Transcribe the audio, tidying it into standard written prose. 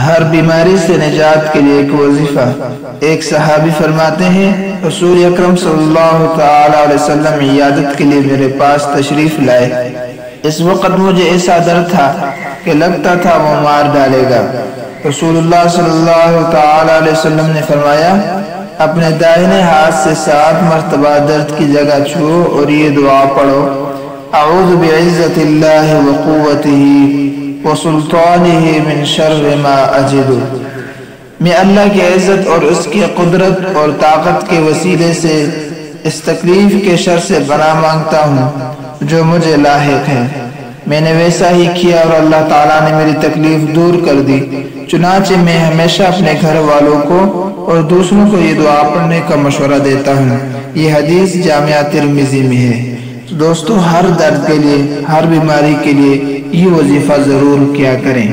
ہر بیماری سے نجات کے لیے ایک وظیفہ۔ ایک صحابی فرماتے ہیں رسول اکرم صلی اللہ تعالی علیہ وسلم عیادت کے لیے میرے پاس تشریف لائے۔ اس وقت مجھے ایسا درد تھا کہ لگتا تھا وہ مار ڈالے گا۔ رسول اللہ صلی اللہ تعالی علیہ وسلم نے فرمایا اپنے دائنے ہاتھ سے 7 مرتبہ درد کی جگہ چھو اور یہ دعا پڑھو، اعوذ بعزت اللہ وقوتہ وسلطانہ من شر ما اجد۔ میں اللہ کی عزت اور اس کی قدرت اور طاقت کے وسیلے سے اس تکلیف کے شر سے پناہ مانگتا ہوں جو مجھے لاحق ہے۔ میں نے ویسا ہی کیا اور اللہ تعالیٰ نے میری تکلیف دور کر دی۔ چنانچہ میں ہمیشہ اپنے گھر والوں کو اور دوسروں کو یہ دعا پڑھنے کا مشورہ دیتا ہوں۔ یہ حدیث جامعہ ترمذی میں ہے۔ تو دوستو، ہر درد کے لیے، ہر بیماری کے لیے یہ وظیفہ ضرور کیا کریں۔